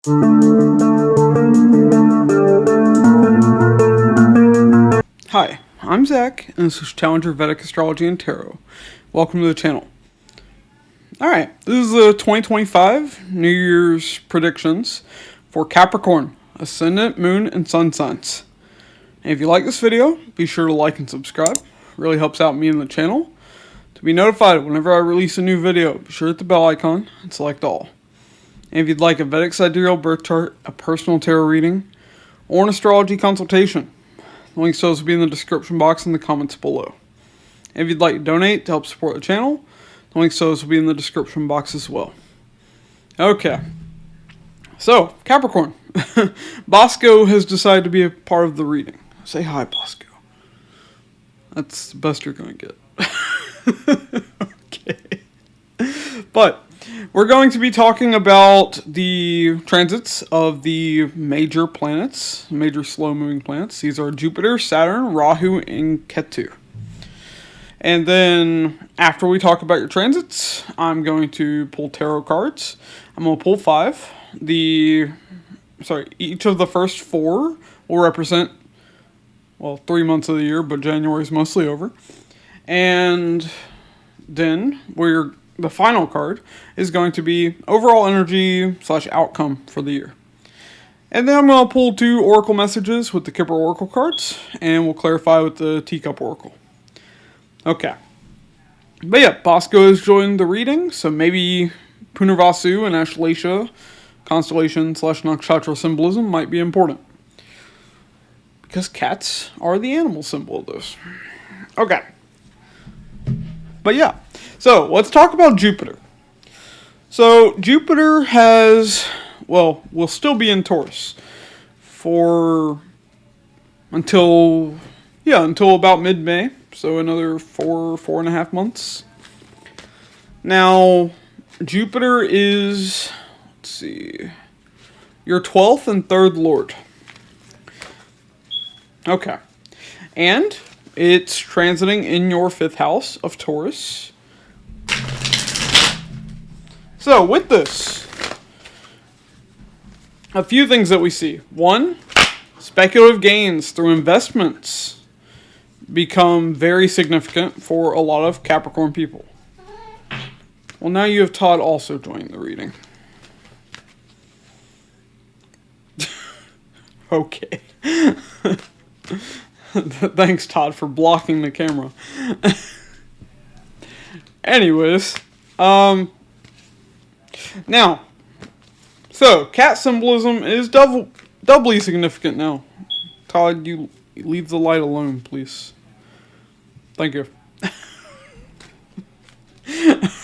Hi, I'm Zach, and this is Challenger Vedic Astrology and Tarot. Welcome to the channel. Alright, this is the 2025 New Year's predictions for Capricorn, Ascendant, Moon, and Sun signs. And if you like this video, be sure to like and subscribe. It really helps out me and the channel. To be notified whenever I release a new video, be sure to hit the bell icon and select all. And if you'd like a Vedic Sidereal birth chart, a personal tarot reading, or an astrology consultation, the links to those will be in the description box and the comments below. And if you'd like to donate to help support the channel, the links to those will be in the description box as well. Okay. So, Capricorn. Bosco has decided to be a part of the reading. Say hi, Bosco. That's the best you're going to get. Okay. But we're going to be talking about the transits of the major planets, major slow-moving planets. These are Jupiter, Saturn, Rahu, and Ketu. And then after we talk about your transits, I'm going to pull tarot cards. I'm going to pull 5. Each of the first 4 will represent, 3 months of the year, but January is mostly over. And then the final card is going to be overall energy / outcome for the year. And then I'm going to pull 2 oracle messages with the Kipper oracle cards, and we'll clarify with the teacup oracle. Okay. But yeah, Bosco has joined the reading, so maybe Punarvasu and Ashlesha constellation / nakshatra symbolism might be important. Because cats are the animal symbol of this. Okay. But yeah. So, let's talk about Jupiter. So, Jupiter will still be in Taurus until about mid-May. So, another 4.5 months. Now, Jupiter is, your 12th and 3rd lord. Okay. And it's transiting in your 5th house of Taurus. So, with this, a few things that we see. 1, speculative gains through investments become very significant for a lot of Capricorn people. Well, now you have Todd also joining the reading. Okay. Thanks, Todd, for blocking the camera. Anyways, now, so cat symbolism is doubly significant now. Todd, you leave the light alone, please. Thank you.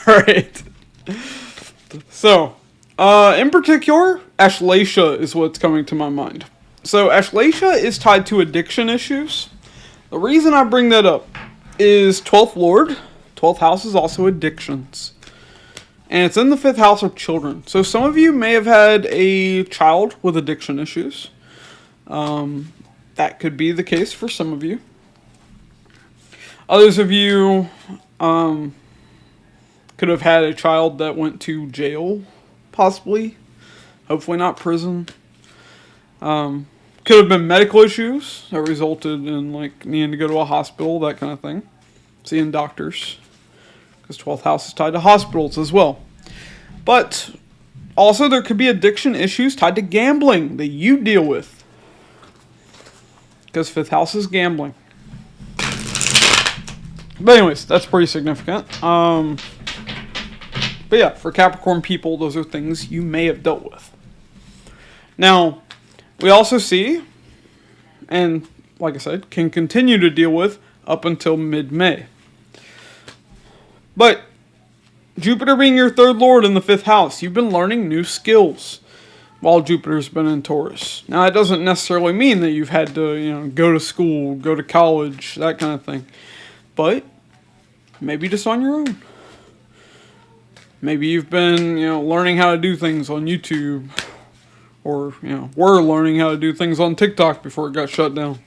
Alright. So, in particular, Ashlesha is what's coming to my mind. So, Ashlesha is tied to addiction issues. The reason I bring that up is 12th Lord. 12th house is also addictions. And it's in the 5th house of children. So some of you may have had a child with addiction issues. That could be the case for some of you. Others of you could have had a child that went to jail, possibly. Hopefully not prison. Could have been medical issues that resulted in needing to go to a hospital, that kind of thing. Seeing doctors. Because 12th house is tied to hospitals as well. But also there could be addiction issues tied to gambling that you deal with. Because 5th house is gambling. But anyways, that's pretty significant. But yeah, for Capricorn people, those are things you may have dealt with. Now, we also see, and like I said, can continue to deal with up until mid-May. But Jupiter being your 3rd lord in the 5th house, you've been learning new skills while Jupiter's been in Taurus. Now, that doesn't necessarily mean that you've had to, go to school, go to college, that kind of thing. But maybe just on your own. Maybe you've been, learning how to do things on YouTube. Or, were learning how to do things on TikTok before it got shut down.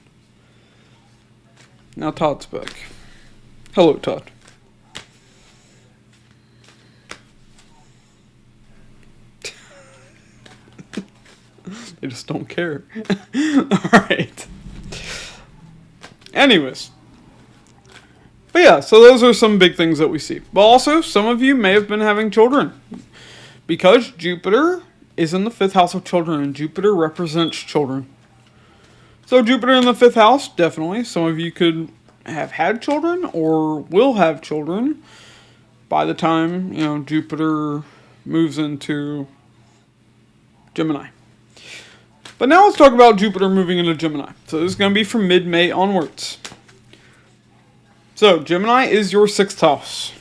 Now Todd's back. Hello, Todd. They just don't care. Alright. Anyways. But yeah, so those are some big things that we see. But also, some of you may have been having children. Because Jupiter is in the 5th house of children, and Jupiter represents children. So Jupiter in the 5th house, definitely. Some of you could have had children or will have children by the time, Jupiter moves into Gemini. But now let's talk about Jupiter moving into Gemini. So this is going to be from mid-May onwards. So Gemini is your 6th house.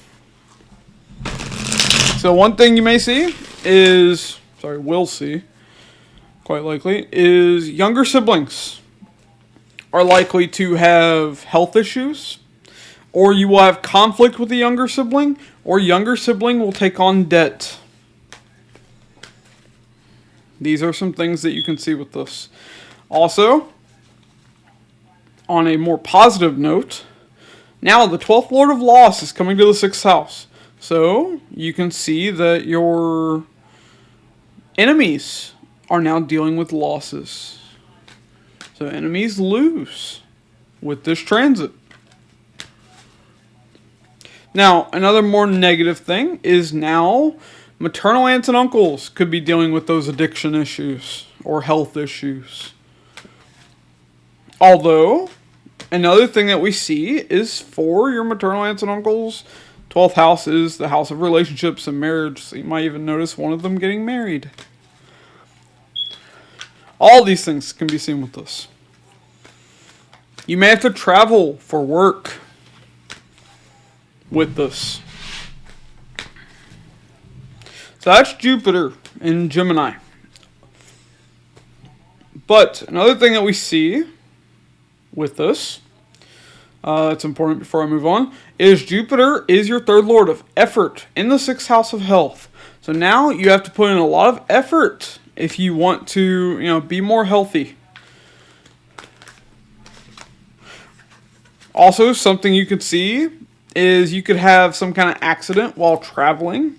So one thing you may see will see, quite likely, is younger siblings are likely to have health issues, or you will have conflict with a younger sibling, or younger sibling will take on debt. These are some things that you can see with this. Also, on a more positive note, now the 12th Lord of Loss is coming to the 6th house. So, you can see that your enemies are now dealing with losses. So, enemies lose with this transit. Now, another more negative thing is now maternal aunts and uncles could be dealing with those addiction issues or health issues. Although, another thing that we see is for your maternal aunts and uncles, 12th house is the house of relationships and marriage. So you might even notice one of them getting married. All these things can be seen with this. You may have to travel for work with this. So that's Jupiter in Gemini. But another thing that we see with this, that's important before I move on, is Jupiter is your 3rd lord of effort in the 6th house of health. So now you have to put in a lot of effort if you want to, be more healthy. Also, something you could see is you could have some kind of accident while traveling.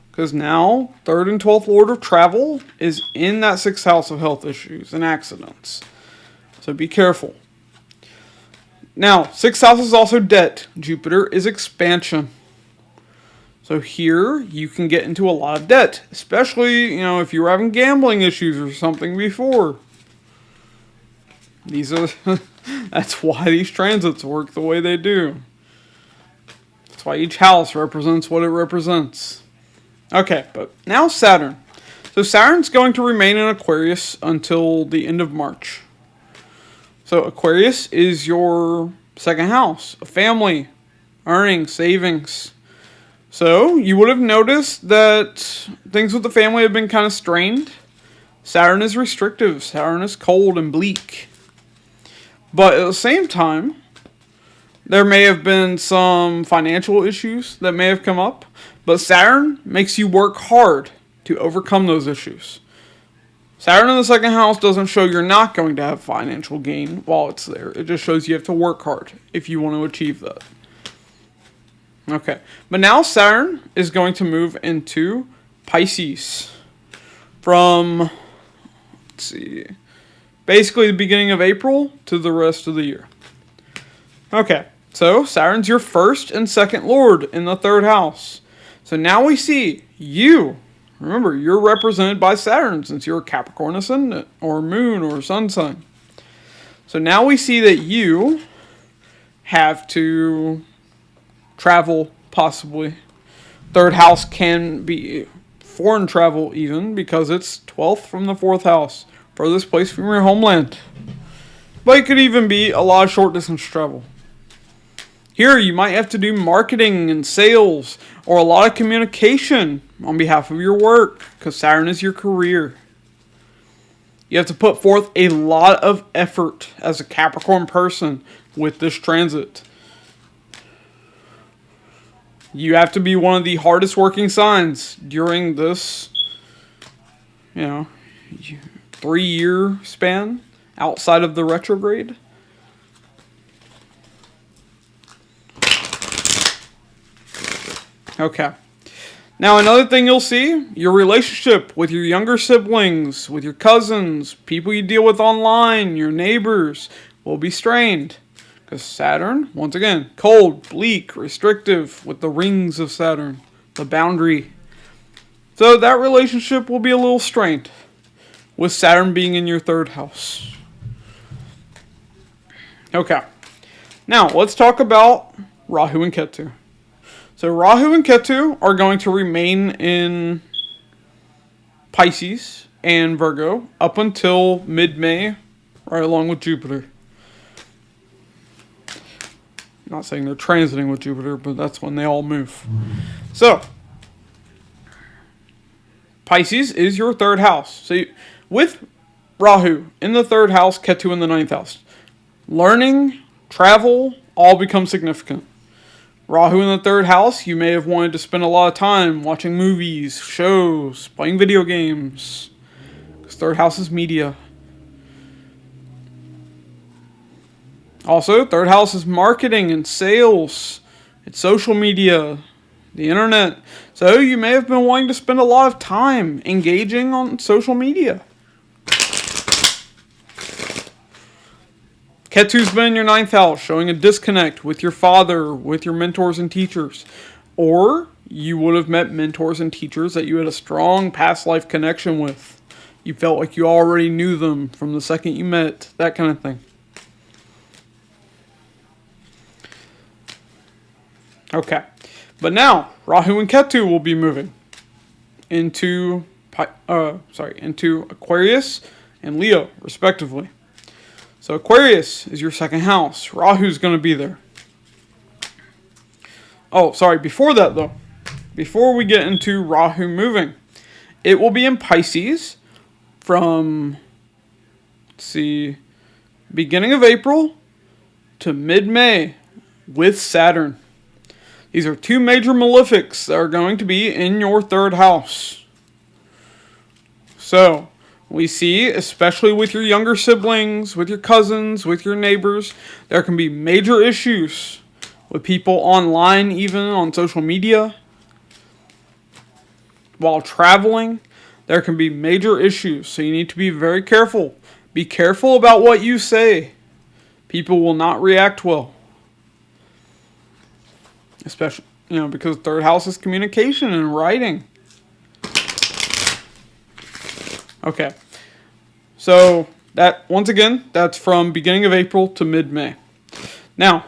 Because now, 3rd and 12th lord of travel is in that 6th house of health issues and accidents. So be careful. Now, 6th house is also debt. Jupiter is expansion. So here, you can get into a lot of debt. Especially, if you were having gambling issues or something before. That's why these transits work the way they do. That's why each house represents what it represents. Okay, but now Saturn. So Saturn's going to remain in Aquarius until the end of March. So Aquarius is your 2nd house, a family, earnings, savings. So you would have noticed that things with the family have been kind of strained. Saturn is restrictive. Saturn is cold and bleak. But at the same time, there may have been some financial issues that may have come up. But Saturn makes you work hard to overcome those issues. Saturn in the 2nd house doesn't show you're not going to have financial gain while it's there. It just shows you have to work hard if you want to achieve that. Okay, but now Saturn is going to move into Pisces from, basically the beginning of April to the rest of the year. Okay, so Saturn's your 1st and 2nd lord in the 3rd house. So now we see you. Remember, you're represented by Saturn since you're a Capricorn ascendant or moon or sun sign. So now we see that you have to travel, possibly. 3rd house can be foreign travel even because it's 12th from the 4th house. Furthest place from your homeland. But it could even be a lot of short distance travel. Here, you might have to do marketing and sales or a lot of communication on behalf of your work because Saturn is your career. You have to put forth a lot of effort as a Capricorn person with this transit. You have to be one of the hardest working signs during this, 3-year span outside of the retrograde. Okay. Now, another thing you'll see, your relationship with your younger siblings, with your cousins, people you deal with online, your neighbors, will be strained. Because Saturn, once again, cold, bleak, restrictive, with the rings of Saturn, the boundary. So that relationship will be a little strained, with Saturn being in your third house. Okay, now let's talk about Rahu and Ketu. So Rahu and Ketu are going to remain in Pisces and Virgo up until mid-May, right along with Jupiter. I'm not saying they're transiting with Jupiter, but that's when they all move. So, Pisces is your third house. So with Rahu in the third house, Ketu in the ninth house, learning, travel, all become significant. Rahu in the third house, you may have wanted to spend a lot of time watching movies, shows, playing video games. Because third house is media. Also, third house is marketing and sales. It's social media, the internet. So you may have been wanting to spend a lot of time engaging on social media. Ketu's been in your ninth house, showing a disconnect with your father, with your mentors and teachers. Or you would have met mentors and teachers that you had a strong past life connection with. You felt like you already knew them from the second you met, that kind of thing. Okay, but now Rahu and Ketu will be moving into Aquarius and Leo, respectively. So Aquarius is your second house. Rahu's going to be there. Oh, sorry, before that though, before we get into Rahu moving, it will be in Pisces from, beginning of April to mid-May with Saturn. These are two major malefics that are going to be in your third house. So, we see, especially with your younger siblings, with your cousins, with your neighbors, there can be major issues with people online, even on social media. While traveling, there can be major issues, so you need to be very careful. Be careful about what you say. People will not react well. Especially, because third house is communication and writing. Okay. So, once again, that's from beginning of April to mid-May. Now,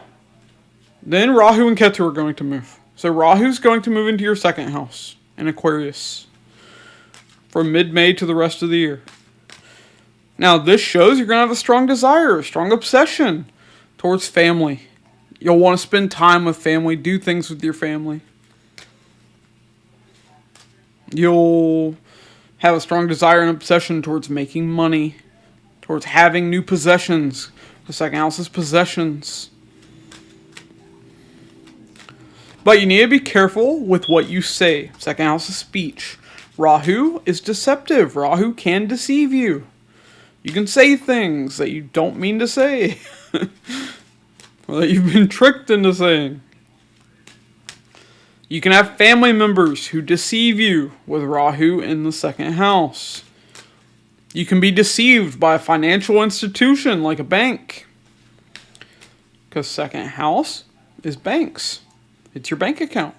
then Rahu and Ketu are going to move. So, Rahu's going to move into your second house in Aquarius from mid-May to the rest of the year. Now, this shows you're going to have a strong desire, a strong obsession towards family. You'll want to spend time with family, do things with your family. You'll have a strong desire and obsession towards making money, towards having new possessions. The second house is possessions. But you need to be careful with what you say. Second house is speech. Rahu is deceptive. Rahu can deceive you. You can say things that you don't mean to say. Or that you've been tricked into saying. You can have family members who deceive you with Rahu in the second house. You can be deceived by a financial institution like a bank. Because second house is banks. It's your bank account.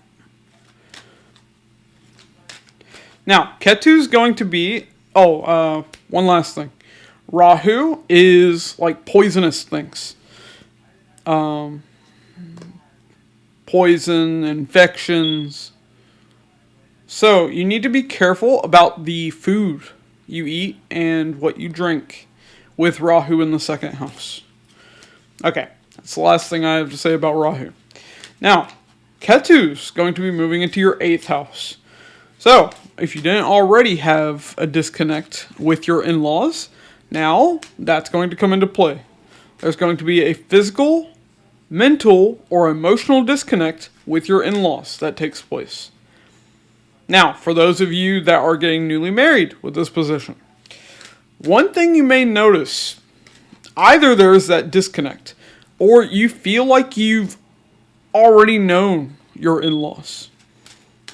Now, Ketu's going to be... one last thing. Rahu is like poisonous things. Poison, infections. So, you need to be careful about the food you eat and what you drink with Rahu in the second house. Okay, that's the last thing I have to say about Rahu. Now, Ketu's going to be moving into your 8th house. So, if you didn't already have a disconnect with your in-laws, now that's going to come into play. There's going to be a physical, mental, or emotional disconnect with your in-laws that takes place. Now, for those of you that are getting newly married with this position, one thing you may notice, either there's that disconnect, or you feel like you've already known your in-laws.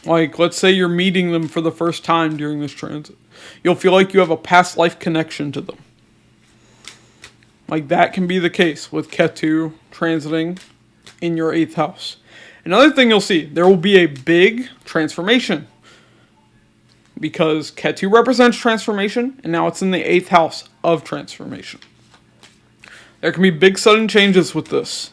Like, let's say you're meeting them for the first time during this transit. You'll feel like you have a past life connection to them. Like, that can be the case with Ketu transiting in your 8th house. Another thing you'll see, there will be a big transformation. Because Ketu represents transformation, and now it's in the 8th house of transformation. There can be big sudden changes with this.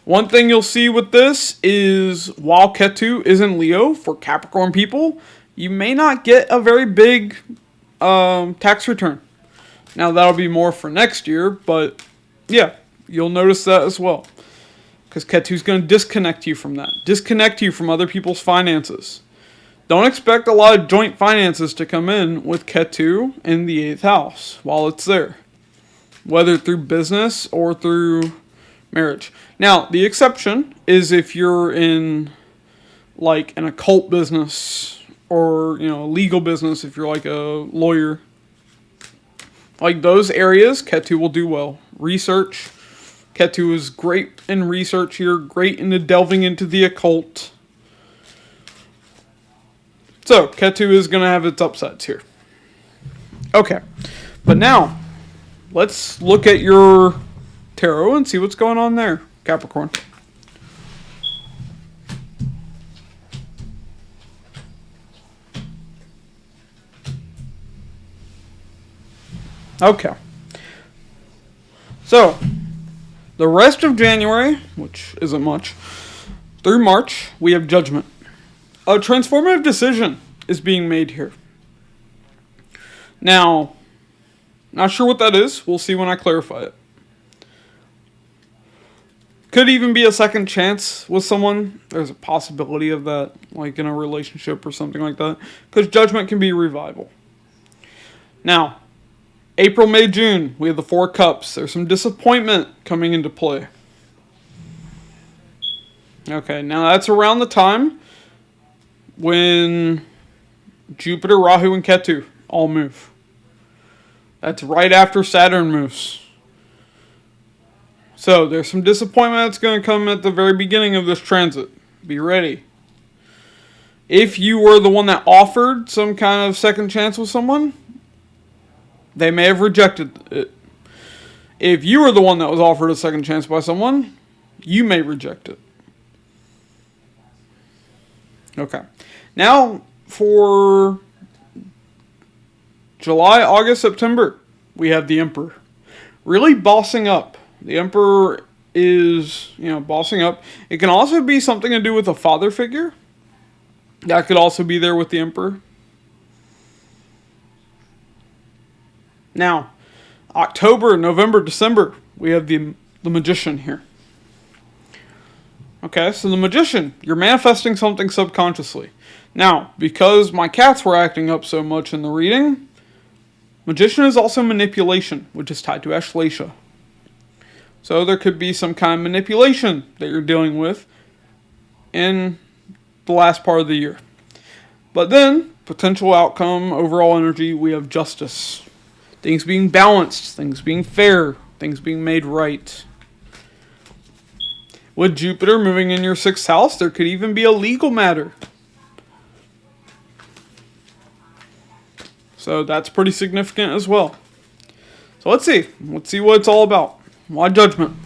One thing you'll see with this is, while Ketu is in Leo, for Capricorn people, you may not get a very big tax return. Now, that'll be more for next year, but yeah, you'll notice that as well. Because Ketu's going to disconnect you from that. Disconnect you from other people's finances. Don't expect a lot of joint finances to come in with Ketu in the 8th house while it's there. Whether through business or through marriage. Now, the exception is if you're in like an occult business or, a legal business, if you're like a lawyer. Like those areas, Ketu will do well. Research. Ketu is great in research here, great into delving into the occult. So, Ketu is going to have its upsides here. Okay, but now, let's look at your tarot and see what's going on there, Capricorn. Okay. So, the rest of January, which isn't much, through March, we have Judgment. A transformative decision is being made here. Now, not sure what that is. We'll see when I clarify it. Could even be a second chance with someone. There's a possibility of that, like in a relationship or something like that. Because Judgment can be revival. Now, April, May, June, we have the 4 Cups. There's some disappointment coming into play. Okay, now that's around the time when Jupiter, Rahu, and Ketu all move. That's right after Saturn moves. So there's some disappointment that's going to come at the very beginning of this transit. Be ready. If you were the one that offered some kind of second chance with someone, they may have rejected it. If you were the one that was offered a second chance by someone, you may reject it. Okay. Now, for July, August, September, we have the Emperor. Really bossing up. The Emperor is, bossing up. It can also be something to do with a father figure. That could also be there with the Emperor. Now, October, November, December, we have the Magician here. Okay, so the Magician, you're manifesting something subconsciously. Now, because my cats were acting up so much in the reading, Magician is also manipulation, which is tied to Ashleisha. So there could be some kind of manipulation that you're dealing with in the last part of the year. But then, potential outcome, overall energy, we have Justice. Things being balanced, things being fair, things being made right. With Jupiter moving in your 6th house, there could even be a legal matter. So that's pretty significant as well. So let's see. Let's see what it's all about. Why Judgment?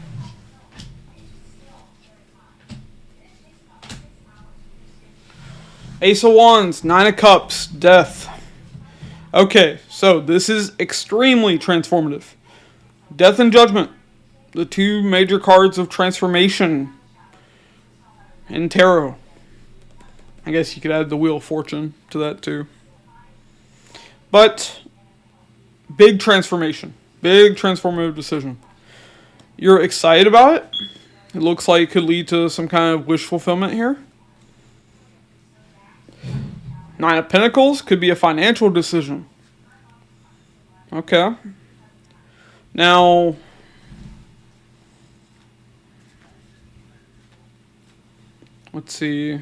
Ace of Wands, 9 of Cups, Death. Okay, so this is extremely transformative. Death and Judgment. The 2 major cards of transformation in tarot. I guess you could add the Wheel of Fortune to that too. But, big transformation. Big transformative decision. You're excited about it. It looks like it could lead to some kind of wish fulfillment here. 9 of Pentacles could be a financial decision. Okay. Now, let's see.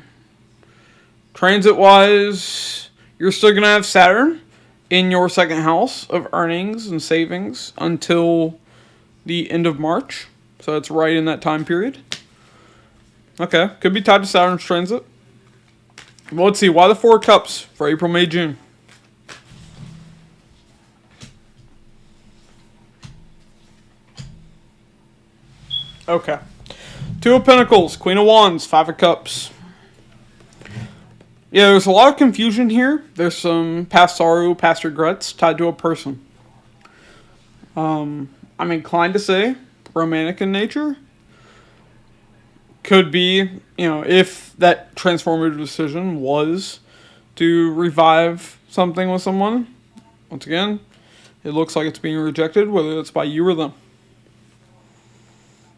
Transit-wise, you're still going to have Saturn in your 2nd house of earnings and savings until the end of March. So it's right in that time period. Okay. Could be tied to Saturn's transit. Well, let's see. Why the Four of Cups for April, May, June? Okay. Two of Pentacles, Queen of Wands, Five of Cups. Yeah, there's a lot of confusion here. There's some past sorrow, past regrets tied to a person. I'm inclined to say romantic in nature. Could be, if that transformative decision was to revive something with someone. Once again, it looks like it's being rejected, whether it's by you or them.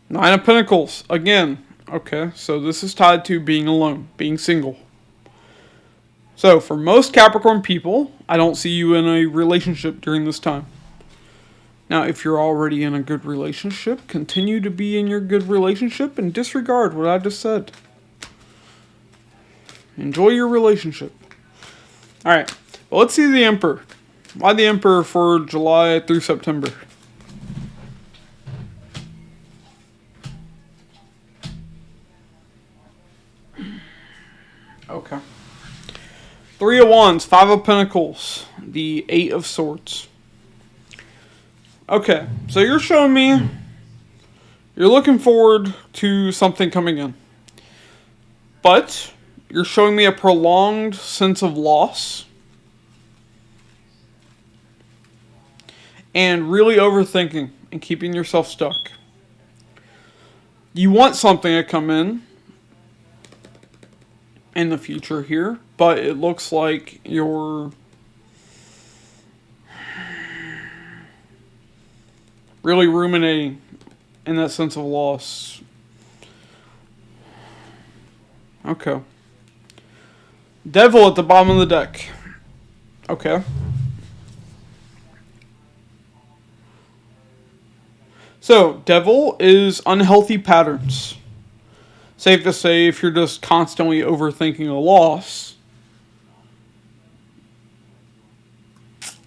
Nine of Pentacles, again. Okay, so this is tied to being alone, being single. So, for most Capricorn people, I don't see you in a relationship during this time. Now, if you're already in a good relationship, continue to be in your good relationship and disregard what I just said. Enjoy your relationship. Alright, well, let's see the Emperor. Why the Emperor for July through September? Okay. Three of Wands, Five of Pentacles, the Eight of Swords. Okay, so you're showing me you're looking forward to something coming in. But you're showing me a prolonged sense of loss. And really overthinking and keeping yourself stuck. You want something to come in the future here, but it looks like you're really ruminating in that sense of loss. Okay. Devil at the bottom of the deck. Okay. So, Devil is unhealthy patterns. Safe to say, if you're just constantly overthinking a loss,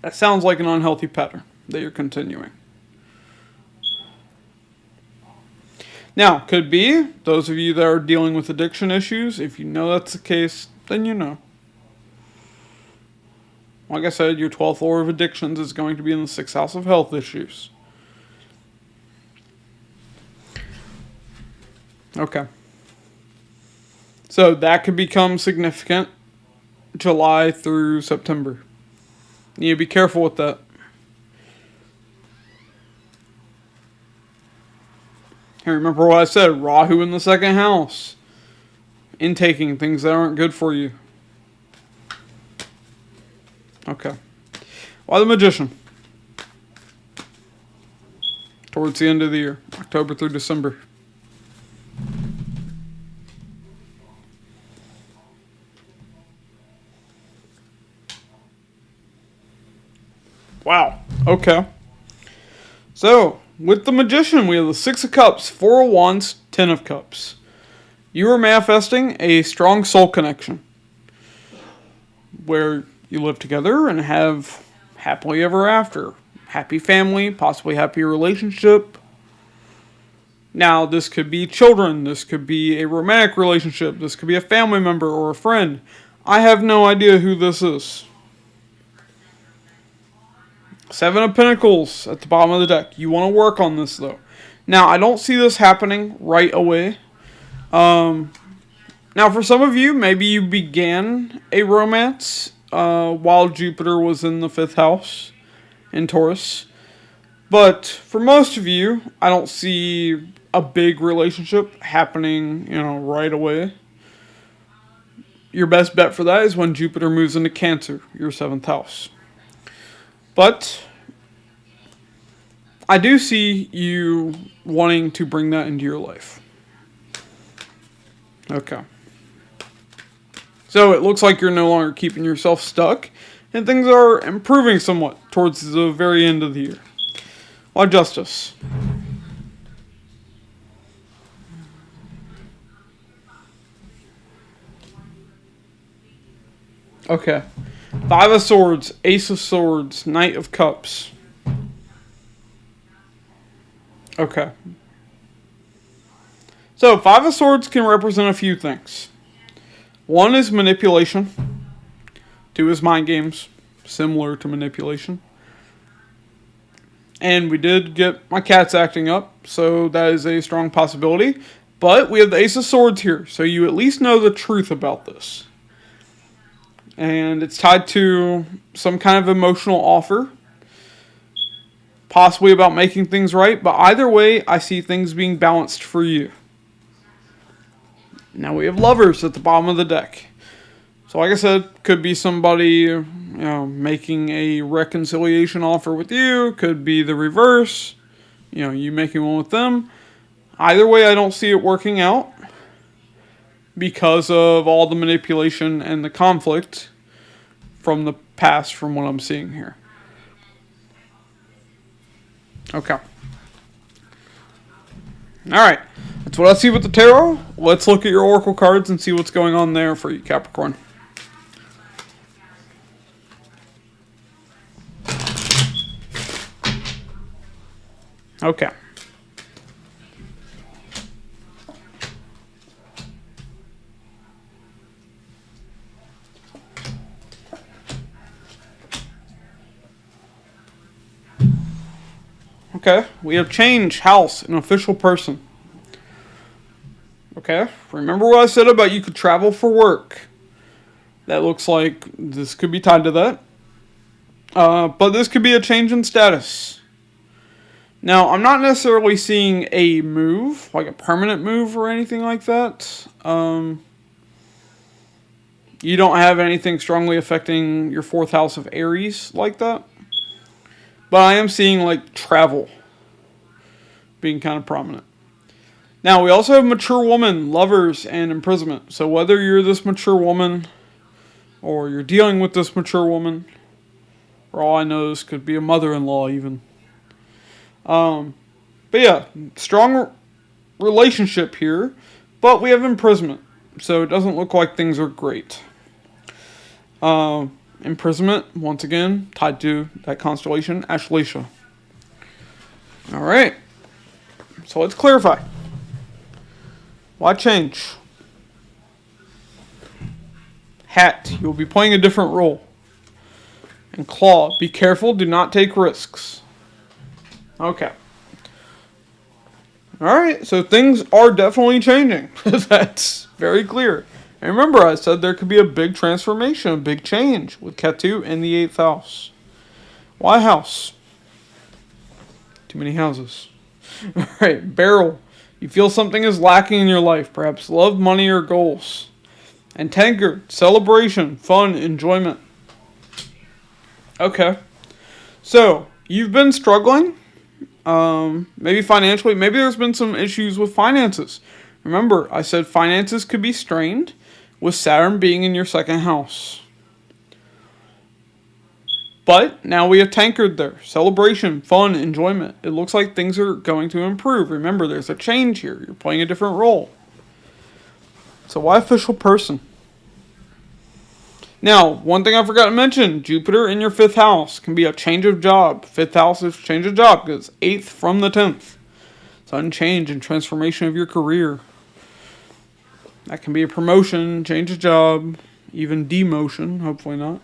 that sounds like an unhealthy pattern that you're continuing. Now, could be those of you that are dealing with addiction issues. If you know that's the case, then you know. Like I said, your 12th Lord of Addictions is going to be in the 6th house of health issues. Okay. So that could become significant July through September. You need to be careful with that. And remember what I said, Rahu in the 2nd house. Intaking things that aren't good for you. Okay. Why the Magician? Towards the end of the year, October through December. Wow. Okay. So, with the Magician, we have the 6 of Cups, 4 of Wands, 10 of Cups. You are manifesting a strong soul connection. Where you live together and have happily ever after. Happy family, possibly happy relationship. Now, this could be children. This could be a romantic relationship. This could be a family member or a friend. I have no idea who this is. 7 of Pentacles at the bottom of the deck. You want to work on this, though. Now, I don't see this happening right away. Now, for some of you, maybe you began a romance while Jupiter was in the 5th house in Taurus. But for most of you, I don't see a big relationship happening, right away. Your best bet for that is when Jupiter moves into Cancer, your 7th house. But I do see you wanting to bring that into your life. Okay. So it looks like you're no longer keeping yourself stuck, and things are improving somewhat towards the very end of the year. Why Justice? Okay. 5 of Swords, Ace of Swords, Knight of Cups. Okay. So, 5 of Swords can represent a few things. One is manipulation. Two is mind games, similar to manipulation. And we did get my cats acting up, so that is a strong possibility. But we have the Ace of Swords here, so you at least know the truth about this. And it's tied to some kind of emotional offer, possibly about making things right. But either way, I see things being balanced for you. Now we have Lovers at the bottom of the deck. So like I said, could be somebody making a reconciliation offer with you. Could be the reverse. You making one with them. Either way, I don't see it working out because of all the manipulation and the conflict from the past, from what I'm seeing here. Okay. Alright. That's what I see with the tarot. Let's look at your oracle cards and see what's going on there for you, Capricorn. Okay. Okay, we have change, house, an official person. Okay, remember what I said about you could travel for work. That looks like this could be tied to that. But this could be a change in status. Now, I'm not necessarily seeing a move, like a permanent move or anything like that. You don't have anything strongly affecting your 4th house of Aries like that. But I am seeing like travel being kind of prominent. Now, we also have mature woman, lovers, and imprisonment. So whether you're this mature woman or you're dealing with this mature woman, for all I know, this could be a mother-in-law even. But yeah, strong relationship here, but we have imprisonment, so it doesn't look like things are great. Imprisonment, once again, tied to that constellation, Ashleisha. Alright, so let's clarify. Why change? Hat, you'll be playing a different role. And Claw, be careful, do not take risks. Okay. Alright, so things are definitely changing. That's very clear. And remember, I said there could be a big transformation, a big change with Ketu in the 8th house. Why house? Too many houses. Alright, Barrel. You feel something is lacking in your life, perhaps love, money, or goals. And Tankard, celebration, fun, enjoyment. Okay. So, you've been struggling. Maybe financially. Maybe there's been some issues with finances. Remember, I said finances could be strained with Saturn being in your 2nd house. But now we have Tankard there. Celebration, fun, enjoyment. It looks like things are going to improve. Remember, there's a change here. You're playing a different role. So why official person? Now, one thing I forgot to mention, Jupiter in your 5th house can be a change of job. 5th house is change of job because 8th from the 10th. Sudden change and transformation of your career. That can be a promotion, change of job, even demotion, hopefully not.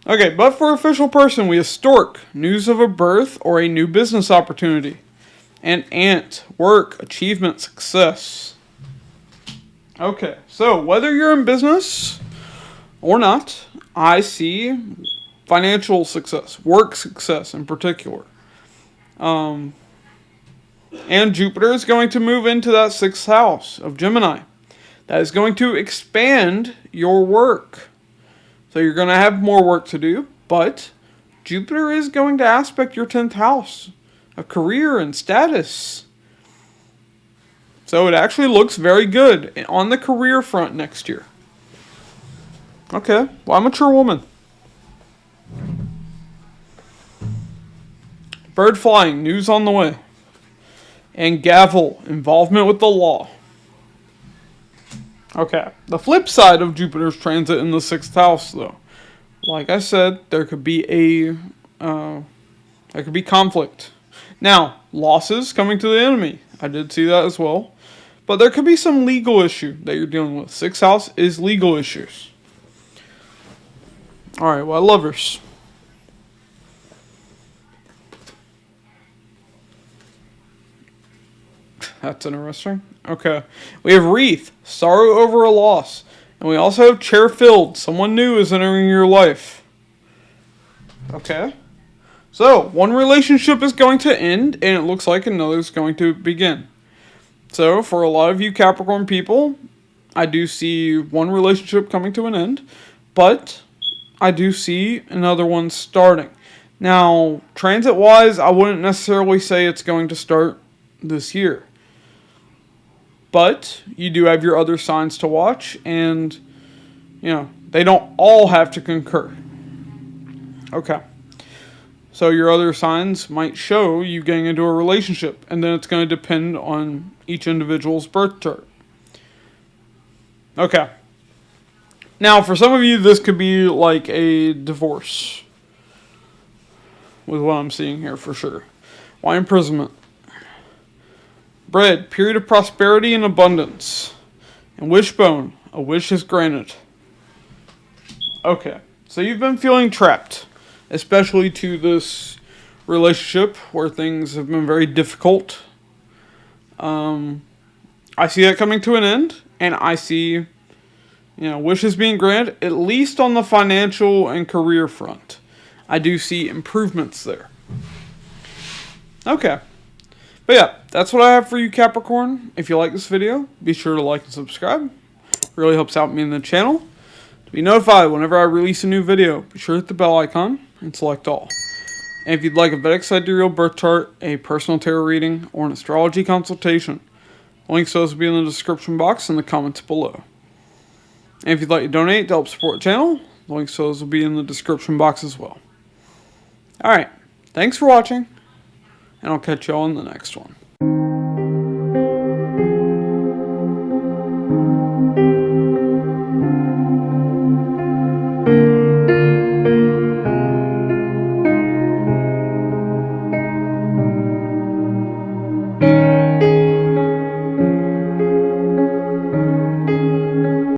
Okay, but for official person, we have Stork, news of a birth or a new business opportunity. And Ant, work, achievement, success. Okay, so whether you're in business or not, I see financial success, work success in particular. And Jupiter is going to move into that 6th house of Gemini. That is going to expand your work. So you're going to have more work to do, but Jupiter is going to aspect your 10th house of career and status. So it actually looks very good on the career front next year. Okay, why mature woman? Bird flying, news on the way. And Gavel, involvement with the law. Okay, the flip side of Jupiter's transit in the 6th house, though. Like I said, there could be conflict. Now, losses coming to the enemy. I did see that as well. But there could be some legal issue that you're dealing with. Sixth house is legal issues. Alright, well, lovers. That's interesting. Okay. We have wreath, sorrow over a loss. And we also have chair filled. Someone new is entering your life. Okay. So, one relationship is going to end, and it looks like another is going to begin. So, for a lot of you Capricorn people, I do see one relationship coming to an end, but I do see another one starting. Now, transit-wise, I wouldn't necessarily say it's going to start this year. But you do have your other signs to watch, and, they don't all have to concur. Okay. So your other signs might show you getting into a relationship, and then it's going to depend on each individual's birth chart. Okay. Now, for some of you, this could be like a divorce, with what I'm seeing here for sure. Why imprisonment? Bread, period of prosperity and abundance. And wishbone, a wish is granted. Okay, so you've been feeling trapped, especially to this relationship where things have been very difficult. I see that coming to an end, and I see, wishes being granted, at least on the financial and career front. I do see improvements there. Okay. But yeah, that's what I have for you, Capricorn. If you like this video, be sure to like and subscribe. It really helps out me in the channel. To be notified whenever I release a new video, be sure to hit the bell icon and select all. And if you'd like a Vedic Sidereal birth chart, a personal tarot reading, or an astrology consultation, links to those will be in the description box and the comments below. And if you'd like to donate to help support the channel, links to those will be in the description box as well. Alright, thanks for watching, and I'll catch y'all in the next one.